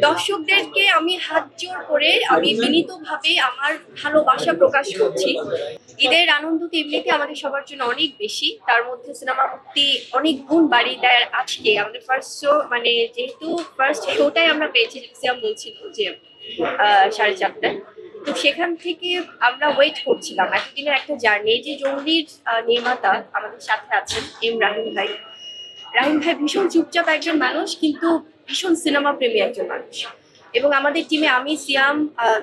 দর্শকদেরকে আমি হাত জোড় করে আমি বিনীতভাবে আমার ভালোবাসা প্রকাশ করছি। ঈদের আনন্দ তো এমনিতে আমাদের সবার জন্য অনেক বেশি, তার মধ্যে সিনেমা মুক্তি অনেক গুণ বাড়িয়ে দেয়। আজকে আমাদের ফার্স্ট শো, মানে যেহেতু ফার্স্ট শোটাই আমরা পেয়েছি, সিয়াম বলছিল যে 4:30টায়, তো সেখান থেকে আমরা ওয়েট করছিলাম এতদিনের একটা জার্নি। এই যে জঙ্গলির নির্মাতা আমাদের সাথে আছেন রাহিম ভাই। রাহিম ভাই ভীষণ চুপচাপ একজন মানুষ, কিন্তু ভীষণ সিনেমা প্রেমী একজন মানুষ। এবং আমাদের টিমে আমি, সিয়াম,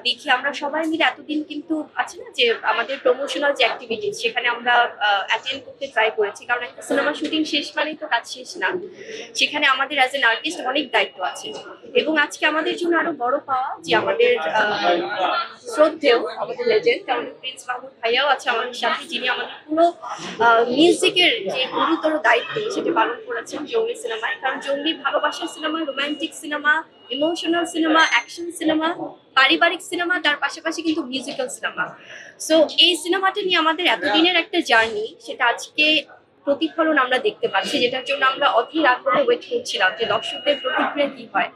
দেখি আমরা সবাই মিলে এতদিন কিন্তু আছে না যে আমাদের প্রমোশনাল যে অ্যাক্টিভিটিস, সেখানে আমরা অ্যাটেন্ড করতে ট্রাই করেছি, কারণ একটা সিনেমা শুটিং শেষ মানেই তো কাজ শেষ না। সেখানে আমাদের অ্যাজ এন আর্টিস্ট অনেক দায়িত্ব আছে। এবং আজকে আমাদের জন্য আরো বড় পাওয়া যে আমাদের শ্রদ্ধেয় আমাদের লেজেন্ড আমাদের প্রিন্স মাহমুদ ভাইয়াও আছে আমাদের সাথে, যিনি আমাদের পুরো মিউজিকের যে গুরুতর দায়িত্ব সেটা পালন করেছেন জঙ্গলি সিনেমায়। কারণ জঙ্গলি ভালোবাসার cinema, romantic cinema, emotional cinema, action cinema, পারিবারিক সিনেমা, তার পাশাপাশি কিন্তু মিউজিক্যাল সিনেমা। সো এই সিনেমাটা নিয়ে আমাদের এতদিনের একটা জার্নি, সেটা আজকে প্রতিফলন আমরা দেখতে পাচ্ছি, যেটার জন্য আমরা অধীর আগ্রহে ওয়েট করছিলাম যে দর্শকদের প্রতিক্রিয়া কি হয়।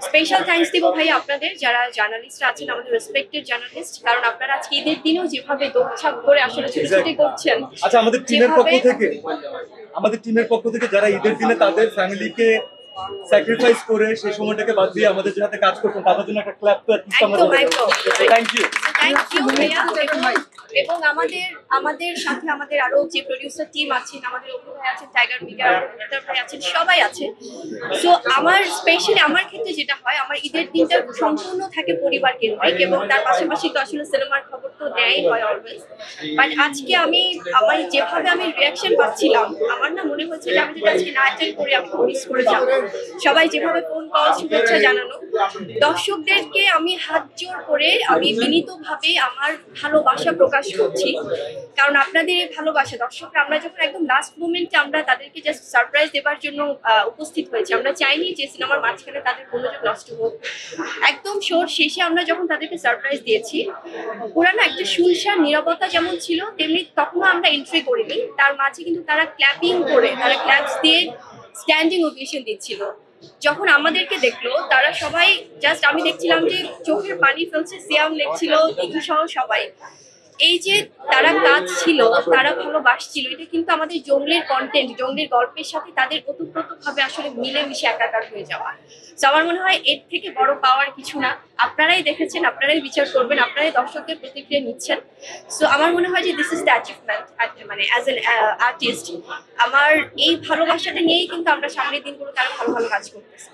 স্পেশাল থ্যাঙ্কস দিব ভাই আপনাদের, যারা জার্নালিস্টরা আছেন, আমাদের রেসপেক্টেড জার্নালিস্ট, কারণ আপনারা আজকে ঈদের দিনেও যেভাবে দৌড়ঝাঁপ করে আসলে ছুটি করছেন। আচ্ছা, আমাদের টিমের পক্ষ থেকে যারা ঈদের দিনে তাদের ফ্যামিলিকে স্যাক্রিফাইস করে সেই সময়টাকে বাদ দিয়ে আমাদের সাথে কাজ করছেন, তাদের জন্য একটা ক্ল্যাপ তো অ্যাটলিস্ট আমাদের। থ্যাংক ইউ ভাইয়া। এবং আমাদের সাথে আমাদের আরো যে প্রোডিউসার টিম আছেন, আমাদের অপু ভাই আছেন, টাইগার মিডিয়া মুক্তার ভাই আছেন, সবাই আছে। সো আমার স্পেশালি আমার ক্ষেত্রে যেটা হয়, আমার ঈদের দিনটা সম্পূর্ণ থাকে পরিবার কেন্দ্রিক, এবং তার পাশাপাশি তো আসলে সিনেমার খবর তো দেয়াই হয় অলওয়েজ। বাট আজকে আমার যেভাবে আমি রিয়াকশন পাচ্ছিলাম, আমার না মনে হচ্ছে যে আমি যদি আজকে না অ্যাটেন্ড করি আমি মিস করে যাবো। সবাই যেভাবে ফোন কল, শুভেচ্ছা জানানো, দর্শকদেরকে আমি হাত জোড় করে আমি বিনীতভাবে আমার ভালোবাসা প্রকাশ করছি। কারণ আপনাদের এই ভালোবাসা, দর্শকরা আমরা যখন একদম লাস্ট মোমেন্টে আমরা তাদেরকে জাস্ট সারপ্রাইজ দেবার জন্য উপস্থিত হয়েছি, আমরা চাইনি যে সিনেমার মাঝখানে তাদের মনোযোগ নষ্ট হোক। একদম শোর শেষে আমরা যখন তাদেরকে সারপ্রাইজ দিয়েছি, পুরানো একটা শুনশান নীরবতা যেমন ছিল, তেমনি তখনও আমরা এন্ট্রি করিনি, তার মাঝে কিন্তু তারা ক্ল্যাপিং করে, তারা ক্ল্যাপস দিয়ে স্ট্যান্ডিং ওভেশন দিচ্ছিল। যখন আমাদেরকে দেখলো তারা সবাই জাস্ট, আমি দেখছিলাম যে চোখের পানি ফেলছে, সিয়াম দেখছিল, দিঘি সহ সবাই। এই যে তারা কাজ ছিল, তারা ভালোবাসছিল, এটা কিন্তু আমাদের জঙ্গলের কন্টেন্ট, জঙ্গলের গল্পের সাথে তাদের ওতপ্রোতভাবে আসলে মিলেমিশে একাকার হয়ে যাওয়া। তো আমার মনে হয় এর থেকে বড় পাওয়ার কিছু না। আপনারাই দেখেছেন, আপনারাই বিচার করবেন, আপনারাই দর্শকদের প্রতিক্রিয়া নিচ্ছেন। সো আমার মনে হয় যে দিস ইজ দ্য অ্যাচিভমেন্ট, মানে অ্যাজ এন আর্টিস্ট আমার এই ভালোবাসাটা নিয়েই কিন্তু আমরা সামনের দিনগুলোতে আরো ভালো ভালো কাজ করতেছি।